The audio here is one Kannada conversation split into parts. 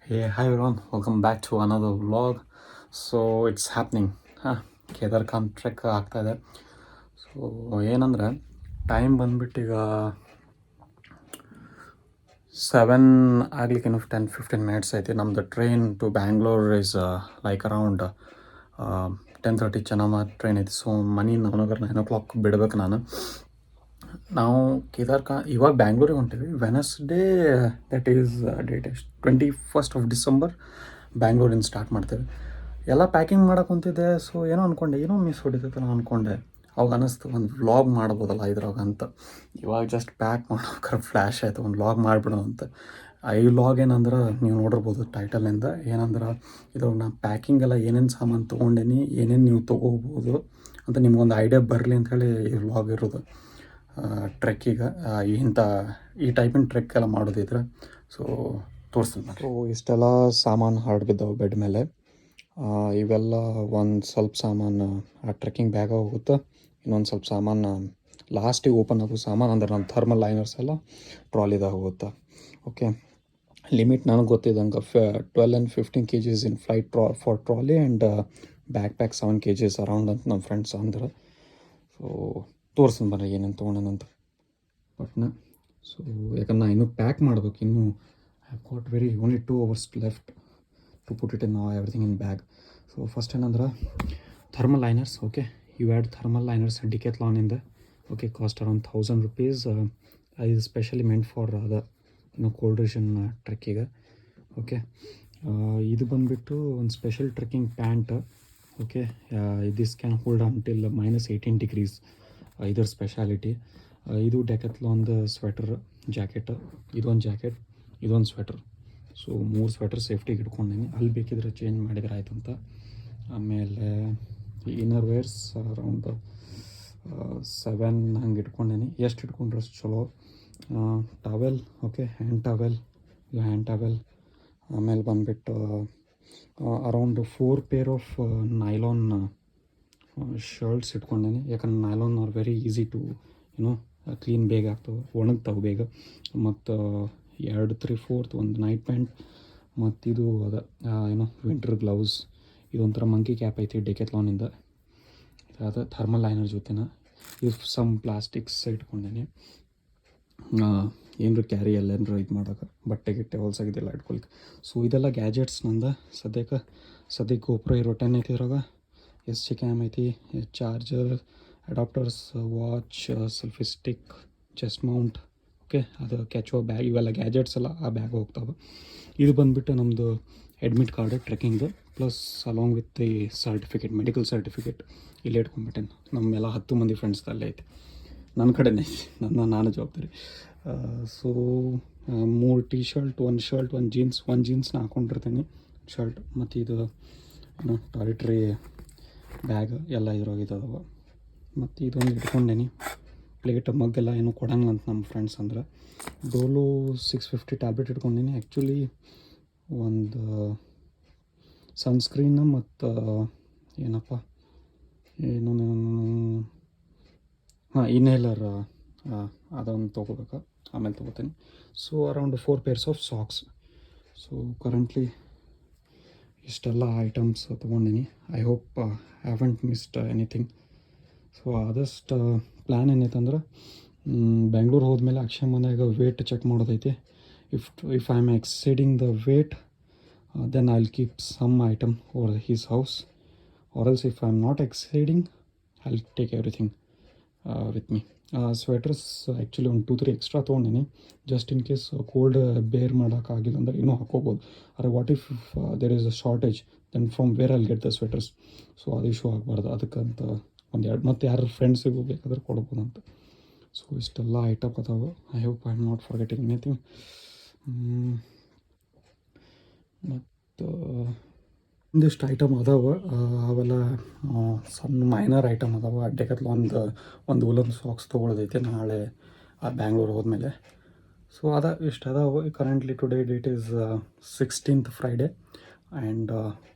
Hey, hi everyone, welcome back to another vlog. So it's happening. Kedarkanth trek ಆಗ್ತಾಯಿದೆ. ಸೊ ಏನಂದರೆ ಟೈಮ್ ಬಂದ್ಬಿಟ್ಟು ಈಗ 7 ಆಗ್ಲಿಕ್ಕೆ ಇನ್ನು 10-15 ಮಿನಿಟ್ಸ್ ಐತಿ. ನಮ್ಮದು train to Bangalore is like around 10:30 Chennamma train ಐತಿ. ಸೊ ಮನಿ ನನಗರ 9 o'clock ಬಿಡ್ಬೇಕು ನಾನು. ನಾವು ಇವಾಗ ಬ್ಯಾಂಗ್ಳೂರಿಗೆ ಹೊಂಟೀವಿ. ವೆನಸ್ಡೇ ದಟ್ ಈಸ್ ಡೇಟ್ ಎಷ್ಟು 21st ಬ್ಯಾಂಗ್ಳೂರಿಂದ ಸ್ಟಾರ್ಟ್ ಮಾಡ್ತೇವೆ. ಎಲ್ಲ ಪ್ಯಾಕಿಂಗ್ ಮಾಡೋಕೆ ಕುಂತಿದ್ದೆ. ಸೊ ಏನೋ ಅಂದ್ಕೊಂಡೆ, ಏನೋ ಮಿಸ್ ಹೊಡಿತೈತೆ ನಾನು ಅಂದ್ಕೊಂಡೆ. ಅವಾಗ ಅನ್ನಿಸ್ತು ಒಂದು ವ್ಲಾಗ್ ಮಾಡ್ಬೋದಲ್ಲ ಇದ್ರಾಗ ಅಂತ. ಇವಾಗ ಜಸ್ಟ್ ಪ್ಯಾಕ್ ಮಾಡೋಕೆ ಫ್ಲ್ಯಾಶ್ ಆಯಿತು, ಒಂದು ವ್ಲಾಗ್ ಮಾಡಿಬಿಡೋಣ ಅಂತ. ಈ ವ್ಲಾಗ್ ಏನಂದ್ರೆ ನೀವು ನೋಡಿರ್ಬೋದು ಟೈಟಲಿಂದ. ಏನಂದ್ರೆ ಇದು ನಾನು ಪ್ಯಾಕಿಂಗ್ ಎಲ್ಲ ಏನೇನು ಸಾಮಾನು ತೊಗೊಂಡೇನಿ, ಏನೇನು ನೀವು ತೊಗೋಬೋದು ಅಂತ ನಿಮ್ಗೊಂದು ಐಡಿಯಾ ಬರಲಿ ಅಂಥೇಳಿ ಈ ವ್ಲಾಗ್ ಇರೋದು. ಟ್ರೆಕ್ಕಿಗೆ ಈ ಟೈಪಿನ ಟ್ರೆಕ್ ಎಲ್ಲ ಮಾಡೋದಿದ್ರೆ ಸೊ ತೋರಿಸ್ತೀನಿ. ಸೊ ಇಷ್ಟೆಲ್ಲ ಸಾಮಾನು ಹರಡ್ಬಿದ್ದಾವೆ ಬೆಡ್ ಮೇಲೆ. ಇವೆಲ್ಲ ಒಂದು ಸ್ವಲ್ಪ ಸಾಮಾನು ಆ ಟ್ರೆಕ್ಕಿಂಗ್ ಬ್ಯಾಗ ಹೋಗುತ್ತೆ. ಇನ್ನೊಂದು ಸ್ವಲ್ಪ ಸಾಮಾನು ಲಾಸ್ಟಿಗೆ ಓಪನ್ ಆಗೋ ಸಾಮಾನು ಅಂದ್ರೆ ನಮ್ಮ ಥರ್ಮಲ್ ಲೈನರ್ಸ್ ಎಲ್ಲ ಟ್ರಾಲಿದಾಗ ಹೋಗುತ್ತೆ. ಓಕೆ, ಲಿಮಿಟ್ ನನಗೆ ಗೊತ್ತಿದ್ದಂಗೆ 12 and 15 kgs in flight for trolley and back pack 7 kgs around ಅಂತ ನಮ್ಮ ಫ್ರೆಂಡ್ಸ್ ಅಂದ್ರೆ. ಸೊ ತೋರಿಸ್ತೀನಿ ಬರ್ರಿ ಏನೇನು ತೊಗೊಂಡೇನಂತ ಪಟ್ನ. ಸೊ ಯಾಕಂದ್ರೆ ನಾನು ಇನ್ನೂ ಪ್ಯಾಕ್ ಮಾಡ್ಬೇಕು. ಇನ್ನೂ I have got only 2 hours left to put it in everything in bag. So first ಏನಂದ್ರೆ thermal liners. Okay, you add thermal liners ಡಿಕೆತ್ಲಾನಿಂದ. Okay, cost around 1000 rupees. ಇದು specially meant for cold region ಟ್ರೆಕ್ಕಿಗೆ. ಓಕೆ, ಇದು ಬಂದುಬಿಟ್ಟು ಒಂದು special trekking pant. Okay, this can hold until -18 degrees. ಇದರ ಸ್ಪೆಷಾಲಿಟಿ. ಇದು ಡೆಕತ್ಲಾನ್ದು ಸ್ವೆಟರ್ ಜಾಕೆಟ್. ಇದೊಂದು ಜಾಕೆಟ್, ಇದೊಂದು ಸ್ವೆಟರ್. ಸೊ 3 ಸ್ವೆಟರ್ ಸೇಫ್ಟಿಗೆ ಇಟ್ಕೊಂಡೀನಿ. ಅಲ್ಲಿ ಬೇಕಿದ್ರೆ ಚೇಂಜ್ ಮಾಡಿದ್ರೆ ಆಯ್ತು ಅಂತ. ಆಮೇಲೆ ಇನ್ನರ್ ವೇರ್ಸ್ ಅರೌಂಡ್ 7 ಹಂಗೆ ಇಟ್ಕೊಂಡೀನಿ. ಎಷ್ಟು ಇಟ್ಕೊಂಡ್ರೆ ಅಷ್ಟು ಚಲೋ. Towel, okay, hand towel. ಆಮೇಲೆ ಬಂದುಬಿಟ್ಟು around 4 pair of nylon shirts ಇಟ್ಕೊಂಡೇನೆ. ಯಾಕಂದ್ರೆ nylon are very easy to clean ಬೇಗ ಆಗ್ತವೆ, ಒಣಗ್ತಾವೆ ಬೇಗ. ಮತ್ತು 2-3-4 ಒಂದು ನೈಟ್ ಪ್ಯಾಂಟ್. ಮತ್ತು ಇದು ವಿಂಟರ್ ಗ್ಲೌಸ್. ಇದೊಂಥರ ಮಂಕಿ ಕ್ಯಾಪ್ ಐತಿ ಡೆಕೆತ್ಲಾನಿಂದ. ಅದು ಥರ್ಮಲ್ ಲೈನರ್ ಜೊತೆನ. ಇದು ಸಮ್ ಪ್ಲಾಸ್ಟಿಕ್ಸ್ ಇಟ್ಕೊಂಡೇನೆ. ಏನರು ಕ್ಯಾರಿ ಎಲ್ಲೇನರು ಇದು ಮಾಡೋಕೆ, ಬಟ್ಟೆ ಹೊಲ್ಸಾಗಿದ್ದೆಲ್ಲ ಇಟ್ಕೊಳ್ಲಿಕ್ಕೆ. ಸೊ ಇದೆಲ್ಲ ಗ್ಯಾಜೆಟ್ಸ್ ನಂದು ಸದ್ಯಕ್ಕೆ ಗೋಪ್ರೋ ಇರೋ 10 ಐತಿ. ಇದ್ರಾಗ ಎಸ್ ಕ್ಯಾಮ್ ಐತಿ, charger, adapters, watch, selfie stick, chest Mount. Okay, ಅದು ಕ್ಯಾಚುವ ಬ್ಯಾಗ್. ಇವೆಲ್ಲ ಗ್ಯಾಜೆಟ್ಸ್ ಎಲ್ಲ ಆ ಬ್ಯಾಗ್ ಹೋಗ್ತಾವೆ. ಇದು ಬಂದುಬಿಟ್ಟು ನಮ್ಮದು ಅಡ್ಮಿಟ್ ಕಾರ್ಡ್ ಟ್ರೆಕ್ಕಿಂಗ್ದು, plus along with the certificate, medical certificate ಇಲ್ಲೇ ಇಟ್ಕೊಂಡ್ಬಿಟ್ಟೇನೆ. ನಮ್ಮೆಲ್ಲ 10 ಮಂದಿ ಫ್ರೆಂಡ್ಸ್ ಅಲ್ಲೇ ಐತಿ. ನನ್ನ ಕಡೆನೇ ಐತಿ, ನಾನು ಜವಾಬ್ದಾರಿ. ಸೊ 3 ಟೀ-ಶರ್ಟ್, 1 ಶರ್ಟ್, 1 ಜೀನ್ಸ್ನ ಹಾಕ್ಕೊಂಡಿರ್ತೀನಿ ಶರ್ಟ್. ಮತ್ತು ಇದು ಟಾಯ್ಲೆಟ್ರಿ ಬ್ಯಾಗ್ ಎಲ್ಲ ಇದ್ರಾಗಿದ್ದಾವೆ. ಮತ್ತು ಇದೊಂದು ಇಟ್ಕೊಂಡೇನಿ. ಪ್ಲೇಟ್ ಮಗ್ಗೆಲ್ಲ ಏನೂ ಕೊಡಂಗಿಲ್ಲ ಅಂತ ನಮ್ಮ ಫ್ರೆಂಡ್ಸ್ ಅಂದ್ರೆ. ಡೋಲೋ 650 ಟ್ಯಾಬ್ಲೆಟ್ ಇಟ್ಕೊಂಡೀನಿ. ಆ್ಯಕ್ಚುಲಿ ಒಂದು ಸನ್ಸ್ಕ್ರೀನ್ ಮತ್ತು ಇನ್ಹೇಲರ್ ಅದೊಂದು ತೊಗೋಬೇಕು, ಆಮೇಲೆ ತೊಗೋತೀನಿ. So around 4 pairs of socks. So currently ಇಷ್ಟೆಲ್ಲ ಐಟಮ್ಸ್ ತೊಗೊಂಡಿನಿ. I hope haven't missed anything. So ಆದಷ್ಟು ಪ್ಲ್ಯಾನ್ ಏನೈತಂದ್ರೆ ಬೆಂಗ್ಳೂರು ಹೋದ್ಮೇಲೆ ಅಕ್ಷಯ್ ಮನೆಯಾಗ ವೇಟ್ ಚೆಕ್ ಮಾಡೋದೈತಿ. If I am exceeding the weight then I will keep some item over his house, or else if I am not exceeding I will take everything with me. Sweaters actually ಒಂದು 2-3 ಎಕ್ಸ್ಟ್ರಾ ತೊಗೊಂಡಿನಿ, ಜಸ್ಟ್ ಇನ್ ಕೇಸ್ ಕೋಲ್ಡ್ ಬೇರ್ ಮಾಡೋಕ್ಕಾಗಿಲ್ಲ ಅಂದರೆ ಇನ್ನೂ ಹಾಕ್ಕೋಬೋದು. ಆದರೆ what if there is a shortage, then from where I'll get the sweaters. So ಅದು ಇಶ್ಯೂ ಆಗಬಾರ್ದು, ಅದಕ್ಕಂತ ಮತ್ತು ಯಾರು ಫ್ರೆಂಡ್ಸಿಗೂ ಬೇಕಾದ್ರೆ ಕೊಡ್ಬೋದಂತ. ಸೊ ಇಷ್ಟೆಲ್ಲ ಐಟಮ್ ಅದಾವೆ. I hope I am not forgetting anything. ಮತ್ತು ಒಂದಿಷ್ಟು ಐಟಮ್ ಅದಾವೆ, ಅವೆಲ್ಲ ಸಣ್ಣ ಮೈನರ್ ಐಟಮ್ ಅದಾವೆ. ಡೆಕತ್ಲಾನ್ದು ಒಂದು ಉಲನ್ ಸಾಕ್ಸ್ ತೊಗೊಳೋದೈತೆ ನಾಳೆ ಬ್ಯಾಂಗ್ಳೂರು ಹೋದ್ಮೇಲೆ. ಸೊ ಇಷ್ಟು ಅದಾವೆ. Currently today date is 16th Friday and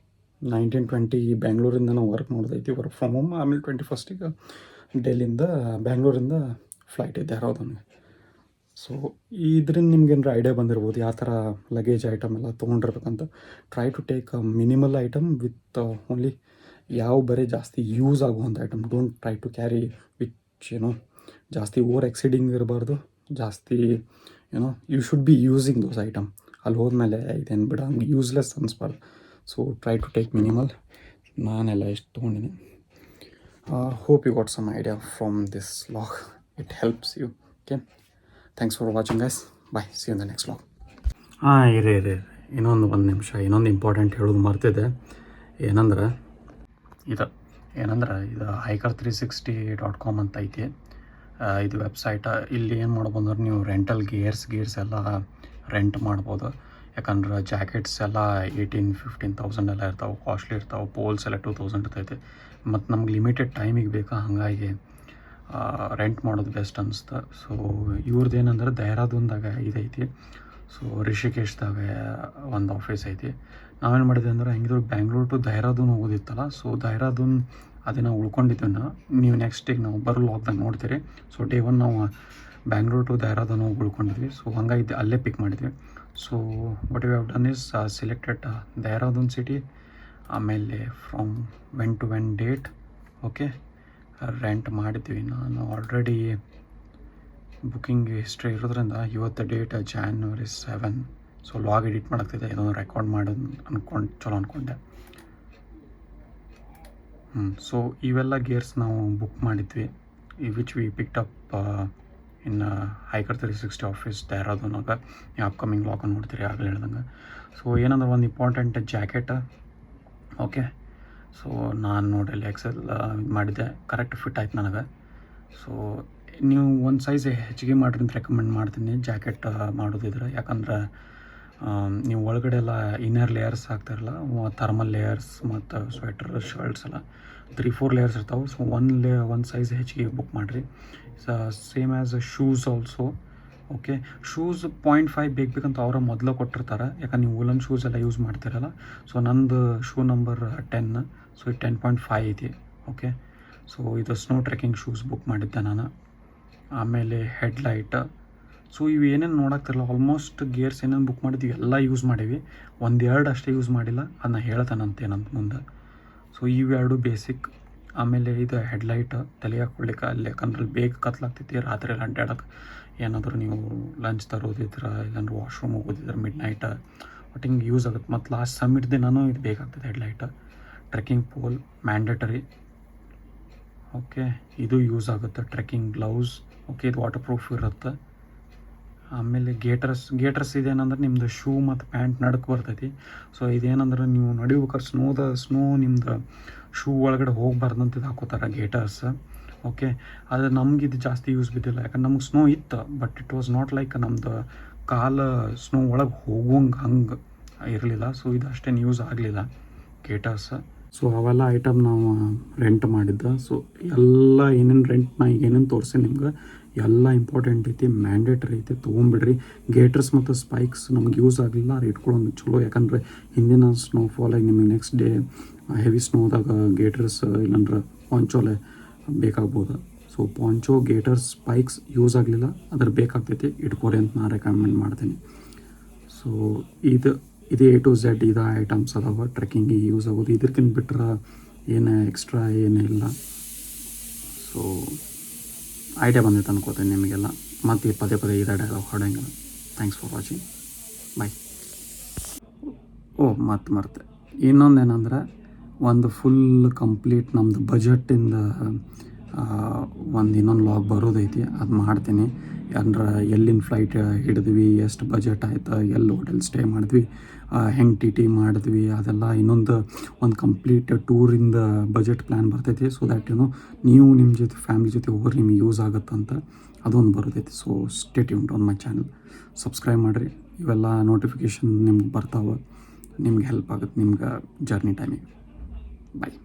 19-20 ಬೆಂಗಳೂರಿಂದ ನಾವು ವರ್ಕ್ ಮಾಡೋದೈತಿ, ವರ್ಕ್ ಫ್ರಮ್ ಹೋಮ್. ಆಮೇಲೆ 21st ಡೆಲ್ಲಿಂದ ಬ್ಯಾಂಗ್ಳೂರಿಂದ ಫ್ಲೈಟ್ ಇದೆ ದೇಹರಾದೂನ್ಗೆ. ಸೊ ಇದರಿಂದ ನಿಮ್ಗೇನಾರ ಐಡಿಯಾ ಬಂದಿರ್ಬೋದು ಯಾವ ಥರ ಲಗೇಜ್ ಐಟಮ್ ಎಲ್ಲ ತೊಗೊಂಡಿರ್ಬೇಕಂತ. Try to take a minimal item with only ಯಾವ ಬರೀ ಜಾಸ್ತಿ ಯೂಸ್ ಆಗುವಂಥ item. Don't try to carry which ಜಾಸ್ತಿ ಓವರ್ ಎಕ್ಸಿಡಿಂಗ್ ಇರಬಾರ್ದು. ಜಾಸ್ತಿ you should be using those item. ಅಲ್ಲಿ ಹೋದ್ಮೇಲೆ ಇದೇನು ಬಿಡ ಹಂಗೆ ಯೂಸ್ಲೆಸ್ ಅನಿಸ್ಬಾರ್ದು. So try to take minimal. ನಾನೆಲ್ಲ ಎಷ್ಟು ತೊಗೊಂಡಿನಿ. Hope you got some idea from this vlog. It helps you. Okay, thanks for watching guys. Bye, see you in the next vlog. ಇರಿ ಇನ್ನೊಂದು ನಿಮಿಷ, ಇನ್ನೊಂದು ಇಂಪಾರ್ಟೆಂಟ್ ಹೇಳೋದು ಮರ್ತಿದ್ದೆ. ಏನಂದ್ರೆ ಇದು biker360.com ಅಂತ ಐತಿ. ಇದು ವೆಬ್ಸೈಟ. ಇಲ್ಲಿ ಏನು ಮಾಡ್ಬೋದು ಅಂದ್ರೆ ನೀವು ರೆಂಟಲ್ ಗೇರ್ಸ್ ಎಲ್ಲ ರೆಂಟ್ ಮಾಡ್ಬೋದು. ಯಾಕಂದ್ರೆ ಜಾಕೆಟ್ಸ್ ಎಲ್ಲ 18,000-15,000 ಎಲ್ಲ ಇರ್ತಾವೆ, ಕಾಸ್ಟ್ಲಿ ಇರ್ತಾವೆ. ಪೋಲ್ಸ್ ಎಲ್ಲ 2,000 ಇರ್ತೈತೆ. ಮತ್ತು ನಮ್ಗೆ ಲಿಮಿಟೆಡ್ ಟೈಮಿಗೆ ಬೇಕಾ, ಹಾಗಾಗಿ ರೆಂಟ್ ಮಾಡೋದು ಬೆಸ್ಟ್ ಅನಿಸ್ತು. ಸೊ ಇವ್ರದ್ದು ಏನಂದ್ರೆ ದೇಹರಾದೂನ್ದಾಗ ಇದೈತಿ. ಸೊ ರಿಷಿಕೇಶ್ದಾಗ ಒಂದು ಆಫೀಸ್ ಐತಿ. ನಾವೇನು ಮಾಡಿದ್ವಿ ಅಂದ್ರೆ ಹೆಂಗಿದ್ರು ಬ್ಯಾಂಗ್ಳೂರ್ ಟು ದೇಹರಾದೂನ್ ಹೋಗೋದಿತ್ತಲ್ಲ. ಸೊ ದೇಹರಾದೂನ್ ಅದನ್ನು ಉಳ್ಕೊಂಡಿದ್ದನ್ನು ನೀವು ನೆಕ್ಸ್ಟಿಗೆ ನಾವು ಬರೋ ಲಾಗ್ದಾಗ ನೋಡ್ತೀರಿ. ಸೊ ಡೇ 1 ನಾವು ಬ್ಯಾಂಗ್ಳೂರ್ ಟು ದೇಹರಾದೂನ್ ಹೋಗಿ ಉಳ್ಕೊಂಡಿದ್ವಿ. ಸೊ ಹಂಗಾಗಿ ಅಲ್ಲೇ ಪಿಕ್ ಮಾಡಿದ್ವಿ. So what you have done is selected Dehradun city, ಆಮೇಲೆ from when to when date. Okay, rent ಮಾಡಿದ್ವಿ. ನಾನು ಆಲ್ರೆಡಿ ಬುಕ್ಕಿಂಗ್ ಹಿಸ್ಟ್ರಿ ಇರೋದ್ರಿಂದ ಇವತ್ತು date January 7. So log edit ಮಾಡಾಕ್ತಿದ್ದೆ, ಇದೊಂದು ರೆಕಾರ್ಡ್ ಮಾಡೋದು ಚಲೋ ಅಂದ್ಕೊಂಡೆ. ಸೊ ಇವೆಲ್ಲ ಗೇರ್ಸ್ ನಾವು ಬುಕ್ ಮಾಡಿದ್ವಿ, which we picked up in biker360 office ದೇಹರಾದೂನಾಗ. ನೀವು ಅಪ್ಕಮಿಂಗ್ ಲಾಗ್ ನೋಡ್ತೀರಿ ಆಗಲೇ ಹೇಳ್ದಂಗೆ. ಸೊ ಏನಂದ್ರೆ ಒಂದು ಇಂಪಾರ್ಟೆಂಟ್ ಜಾಕೆಟ್. ಓಕೆ, ಸೊ ನಾನು ನೋಡ್ರಿ ಎಕ್ಸೆಲ್ ಇದು ಮಾಡಿದ್ದೆ, ಕರೆಕ್ಟ್ ಫಿಟ್ ಆಯ್ತು ನನಗೆ. ಸೊ ನೀವು ಒಂದು ಸೈಜ್ ಹೆಚ್ಚಿಗೆ ಮಾಡಿರಿ ಅಂತ ರೆಕಮೆಂಡ್ ಮಾಡ್ತೀನಿ ಜಾಕೆಟ್ ಮಾಡೋದಿದ್ರೆ. ಯಾಕಂದ್ರೆ ನೀವು ಒಳಗಡೆ ಎಲ್ಲ ಇನ್ನರ್ ಲೇಯರ್ಸ್ ಹಾಕ್ತಾರಲ್ಲ, ಥರ್ಮಲ್ ಲೇಯರ್ಸ್ ಮತ್ತು ಸ್ವೆಟರ್ ಶರ್ಟ್ಸ್ ಎಲ್ಲ 3-4 ಲೇಯರ್ಸ್ ಇರ್ತಾವೆ. ಸೊ ಒಂದು ಸೈಜ್ ಹೆಚ್ಚಿಗೆ ಬುಕ್ ಮಾಡಿರಿ. Same as shoes also. Okay, shoes 0.5 ಬೇಕಂತ ಅವರ ಮೊದಲು ಕೊಟ್ಟಿರ್ತಾರೆ. ಯಾಕಂದ್ರೆ ನೀವು ವೂಲನ್ ಶೂಸ್ ಎಲ್ಲ ಯೂಸ್ ಮಾಡ್ತಿರಲ್ಲ. ಸೊ ನಂದು ಶೂ ನಂಬರ್ 10. ಸೊ ಇದು 10.5 ಐತಿ. ಓಕೆ, ಸೊ ಇದು ಸ್ನೋ ಟ್ರೆಕ್ಕಿಂಗ್ ಶೂಸ್ ಬುಕ್ ಮಾಡಿದ್ದೆ ನಾನು. ಆಮೇಲೆ ಹೆಡ್ಲೈಟ್. ಸೊ ಇವು ಏನೇನು ನೋಡಾಕ್ತಿರಲ್ಲ, ಆಲ್ಮೋಸ್ಟ್ ಗೇರ್ಸ್ ಏನೇನು ಬುಕ್ ಮಾಡಿದ್ವಿ ಎಲ್ಲ ಯೂಸ್ ಮಾಡೀವಿ. 1-2 ಅಷ್ಟೇ ಯೂಸ್ ಮಾಡಿಲ್ಲ, ಅದನ್ನ ಹೇಳ್ತಾನಂತೇನಂತ ಮುಂದೆ. ಸೊ ಇವೆರಡು ಬೇಸಿಕ್. ಆಮೇಲೆ ಇದು ಹೆಡ್ಲೈಟ್ ತಲೆ ಹಾಕ್ಕೊಳ್ಳಿಕ್ಕೆ ಅಲ್ಲಿ, ಯಾಕಂದ್ರೆ ಬೇಗ ಕತ್ಲಾಗ್ತೈತಿ ರಾತ್ರಿ ಎಲ್ಲ ಅಡ್ಡಾಡಕ್ಕೆ. ಏನಾದರೂ ನೀವು ಲಂಚ್ ತರೋದಿದ್ರೆ, ಇಲ್ಲಾಂದ್ರೆ ವಾಶ್ರೂಮ್ ಹೋಗೋದಿದ್ರೆ ಮಿಡ್-ನೈಟ್ ಒಟ್ಟು ಹಿಂಗೆ ಯೂಸ್ ಆಗುತ್ತೆ. ಮತ್ತು ಲಾಸ್ಟ್ ಸಮ್ಮಿಟ್ ದಿನವೂ ಇದು ಬೇಕಾಗ್ತದೆ headlight. Trekking pole mandatory. Okay, ಇದು ಯೂಸ್ ಆಗುತ್ತೆ. Trekking gloves. ಓಕೆ, ಇದು ವಾಟರ್ ಪ್ರೂಫ್ ಇರುತ್ತೆ. ಆಮೇಲೆ ಗೇಟರ್ಸ್ ಇದೇನಂದ್ರೆ ನಿಮ್ಮದು ಶೂ ಮತ್ತು ಪ್ಯಾಂಟ್ ನಡಕ್ಕೆ ಬರ್ತೈತಿ. ಸೊ ಇದೇನಂದ್ರೆ ನೀವು ನಡಿಬೇಕಾದ್ರೆ ಸ್ನೋ ನಿಮ್ದು ಶೂ ಒಳಗಡೆ ಹೋಗ್ಬಾರ್ದಂತ ಇದು ಹಾಕೋತಾರೆ ಗೇಟರ್ಸ್. ಓಕೆ, ಅದು ನಮ್ಗೆ ಇದು ಜಾಸ್ತಿ ಯೂಸ್ ಬಿದ್ದಿಲ್ಲ, ಯಾಕಂದ್ರೆ ನಮ್ಗೆ ಸ್ನೋ ಇತ್ತು. But it was not like ನಮ್ದು ಕಾಲು ಸ್ನೋ ಒಳಗೆ ಹೋಗುವಂಗೆ ಹಂಗೆ ಇರಲಿಲ್ಲ. ಸೊ ಇದು ಅಷ್ಟೇನು ಯೂಸ್ ಆಗಲಿಲ್ಲ ಗೇಟರ್ಸ್. ಸೊ ಅವೆಲ್ಲ ಐಟಮ್ ನಾವು ರೆಂಟ್ ಮಾಡಿದ್ದೆ. ಸೊ ಎಲ್ಲ ಏನೇನು ರೆಂಟ್ ನಾ ಈಗ ಏನೇನು ತೋರಿಸಿ ನಿಮ್ಗೆ ಎಲ್ಲ ಇಂಪಾರ್ಟೆಂಟ್ ಐತಿ, ಮ್ಯಾಂಡೇಟ್ರಿ ಐತಿ, ತೊಗೊಂಬಿಡ್ರಿ. ಗೇಟರ್ಸ್ ಮತ್ತು ಸ್ಪೈಕ್ಸ್ ನಮ್ಗೆ ಯೂಸ್ ಆಗಲಿಲ್ಲ, ಅದು ಇಟ್ಕೊಳ್ಳೋದು ಚಲೋ. ಯಾಕಂದರೆ ಹಿಂದಿನ ಸ್ನೋಫಾಲಾಗಿ ನಿಮಗೆ ನೆಕ್ಸ್ಟ್ ಡೇ ಹೆವಿ ಸ್ನೋದಾಗ ಗೇಟರ್ಸ್ ಇಲ್ಲಾಂದ್ರೆ ಪಾಂಚೋಲೆ ಬೇಕಾಗ್ಬೋದು. ಸೊ ಪಾಂಚೋ, ಗೇಟರ್ಸ್, ಸ್ಪೈಕ್ಸ್ ಯೂಸ್ ಆಗಲಿಲ್ಲ, ಅದ್ರ ಬೇಕಾಗ್ತೈತಿ, ಇಟ್ಕೋರಿ ಅಂತ ನಾನು ರೆಕಮೆಂಡ್ ಮಾಡ್ತೀನಿ. ಸೊ ಇದು A to Z ಇದು ಐಟಮ್ಸ್ ಅದಾವ ಟ್ರೆಕ್ಕಿಂಗಿಗೆ ಯೂಸ್ ಆಗೋದು. ಇದಕ್ಕಿಂತ ಬಿಟ್ಟರೆ ಏನು ಎಕ್ಸ್ಟ್ರಾ ಏನಿಲ್ಲ. ಸೊ ಐಡಿಯಾ ಬಂದೈತೆ ಅನ್ಕೋತೀನಿ ನಿಮಗೆಲ್ಲ. ಮತ್ತು ಪದೇ ಇದೇ ಡೈಲಾಗ್ ಹೊಡಂಗಿಲ್ಲ. Thanks for watching. ಬಾಯ್. ಮರ್ತೆ ಇನ್ನೊಂದೇನಂದ್ರೆ ಒಂದು ಫುಲ್ ಕಂಪ್ಲೀಟ್ ನಮ್ಮದು ಬಜೆಟ್ಟಿಂದ ಇನ್ನೊಂದು ಲಾಗ್ ಬರೋದೈತಿ, ಅದು ಮಾಡ್ತೀನಿ. ಅಂದ್ರೆ ಎಲ್ಲಿನ ಫ್ಲೈಟ್ ಹಿಡಿದ್ವಿ, ಎಷ್ಟು ಬಜೆಟ್ ಆಯ್ತು, ಎಲ್ಲಿ ಹೋಟೆಲ್ ಸ್ಟೇ ಮಾಡಿದ್ವಿ, ಹೆಂಗೆ ಟಿ ಮಾಡಿದ್ವಿ, ಅದೆಲ್ಲ ಇನ್ನೊಂದು ಕಂಪ್ಲೀಟ್ ಟೂರಿಂದ ಬಜೆಟ್ ಪ್ಲ್ಯಾನ್ ಬರ್ತೈತಿ. ಸೊ ದ್ಯಾಟ್ ನೀವು ನಿಮ್ಮ ಜೊತೆ ಫ್ಯಾಮಿಲಿ ಜೊತೆ ಹೋಗೋರು ನಿಮ್ಗೆ ಯೂಸ್ ಆಗುತ್ತಂತ ಅದೊಂದು ಬರೋದೈತಿ. So stay tuned on my channel. Subscribe ಮಾಡಿರಿ, ಇವೆಲ್ಲ ನೋಟಿಫಿಕೇಷನ್ ನಿಮ್ಗೆ ಬರ್ತಾವೆ, ನಿಮ್ಗೆ ಹೆಲ್ಪ್ ಆಗುತ್ತೆ ನಿಮ್ಗೆ ಜರ್ನಿ ಟೈಮಿಗೆ. ಬಾಯ್.